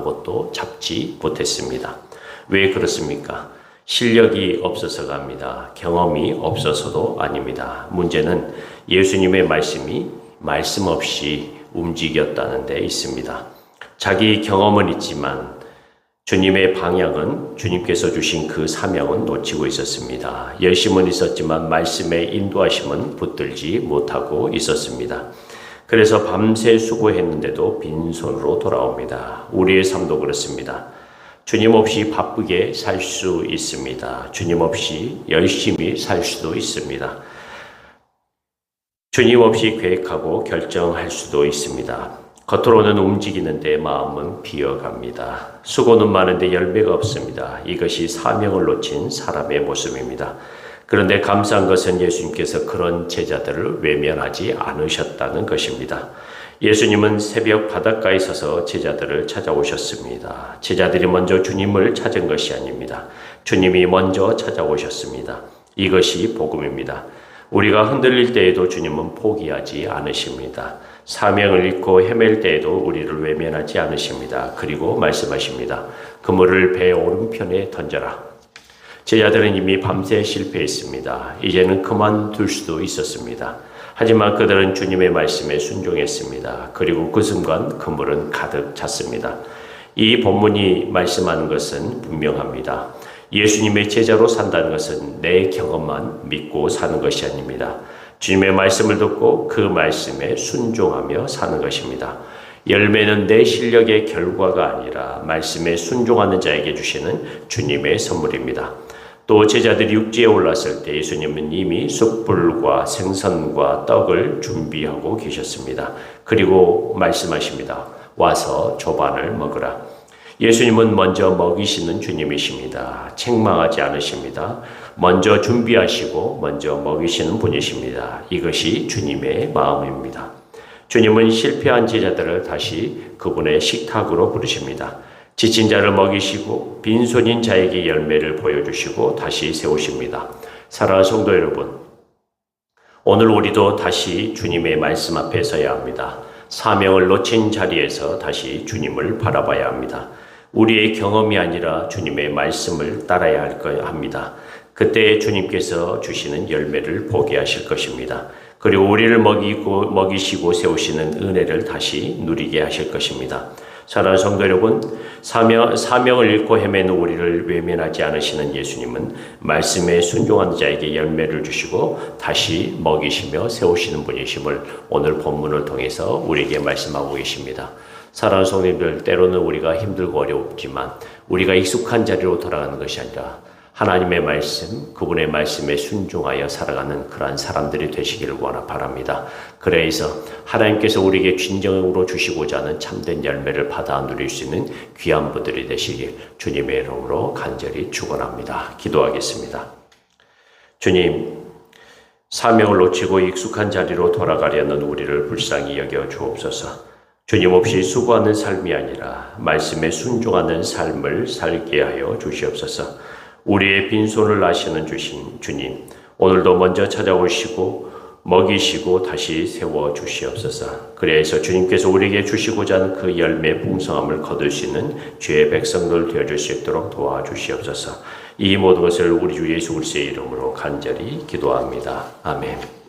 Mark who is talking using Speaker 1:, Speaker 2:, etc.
Speaker 1: 아무것도 잡지 못했습니다. 왜 그렇습니까? 실력이 없어서가 아닙니다. 경험이 없어서도 아닙니다. 문제는 예수님의 말씀이 말씀 없이 움직였다는 데 있습니다. 자기 경험은 있지만 주님의 방향은, 주님께서 주신 그 사명은 놓치고 있었습니다. 열심은 있었지만 말씀의 인도하심은 붙들지 못하고 있었습니다. 그래서 밤새 수고했는데도 빈손으로 돌아옵니다. 우리의 삶도 그렇습니다. 주님 없이 바쁘게 살 수 있습니다. 주님 없이 열심히 살 수도 있습니다. 주님 없이 계획하고 결정할 수도 있습니다. 겉으로는 움직이는데 마음은 비어갑니다. 수고는 많은데 열매가 없습니다. 이것이 사명을 놓친 사람의 모습입니다. 그런데 감사한 것은 예수님께서 그런 제자들을 외면하지 않으셨다는 것입니다. 예수님은 새벽 바닷가에 서서 제자들을 찾아오셨습니다. 제자들이 먼저 주님을 찾은 것이 아닙니다. 주님이 먼저 찾아오셨습니다. 이것이 복음입니다. 우리가 흔들릴 때에도 주님은 포기하지 않으십니다. 사명을 잃고 헤맬 때에도 우리를 외면하지 않으십니다. 그리고 말씀하십니다. 그물을 배 오른편에 던져라. 제자들은 이미 밤새 실패했습니다. 이제는 그만둘 수도 있었습니다. 하지만 그들은 주님의 말씀에 순종했습니다. 그리고 그 순간 그물은 가득 찼습니다. 이 본문이 말씀하는 것은 분명합니다. 예수님의 제자로 산다는 것은 내 경험만 믿고 사는 것이 아닙니다. 주님의 말씀을 듣고 그 말씀에 순종하며 사는 것입니다. 열매는 내 실력의 결과가 아니라 말씀에 순종하는 자에게 주시는 주님의 선물입니다. 또 제자들이 육지에 올랐을 때 예수님은 이미 숯불과 생선과 떡을 준비하고 계셨습니다. 그리고 말씀하십니다. 와서 조반을 먹으라. 예수님은 먼저 먹이시는 주님이십니다. 책망하지 않으십니다. 먼저 준비하시고 먼저 먹이시는 분이십니다. 이것이 주님의 마음입니다. 주님은 실패한 제자들을 다시 그분의 식탁으로 부르십니다. 지친 자를 먹이시고 빈손인 자에게 열매를 보여주시고 다시 세우십니다. 사랑하는 성도 여러분, 오늘 우리도 다시 주님의 말씀 앞에 서야 합니다. 사명을 놓친 자리에서 다시 주님을 바라봐야 합니다. 우리의 경험이 아니라 주님의 말씀을 따라야 합니다. 그때 주님께서 주시는 열매를 보게 하실 것입니다. 그리고 우리를 먹이시고 세우시는 은혜를 다시 누리게 하실 것입니다. 사랑하는 성도 여러분, 사명을 잃고 헤매는 우리를 외면하지 않으시는 예수님은 말씀에 순종하는 자에게 열매를 주시고 다시 먹이시며 세우시는 분이심을 오늘 본문을 통해서 우리에게 말씀하고 계십니다. 사랑하는 성도님들, 때로는 우리가 힘들고 어렵지만 우리가 익숙한 자리로 돌아가는 것이 아니라 하나님의 말씀, 그분의 말씀에 순종하여 살아가는 그러한 사람들이 되시기를 바랍니다. 그래서 하나님께서 우리에게 진정으로 주시고자 하는 참된 열매를 받아 누릴 수 있는 귀한 분들이 되시길 주님의 이름으로 간절히 축원합니다. 기도하겠습니다. 주님, 사명을 놓치고 익숙한 자리로 돌아가려는 우리를 불쌍히 여겨 주옵소서. 주님 없이 수고하는 삶이 아니라 말씀에 순종하는 삶을 살게 하여 주시옵소서. 우리의 빈손을 아시는 주님, 오늘도 먼저 찾아오시고 먹이시고 다시 세워 주시옵소서. 그래서 주님께서 우리에게 주시고자 하는 그 열매 풍성함을 거둘 수 있는 주의 백성들 되어줄 수 있도록 도와주시옵소서. 이 모든 것을 우리 주 예수 그리스도의 이름으로 간절히 기도합니다. 아멘.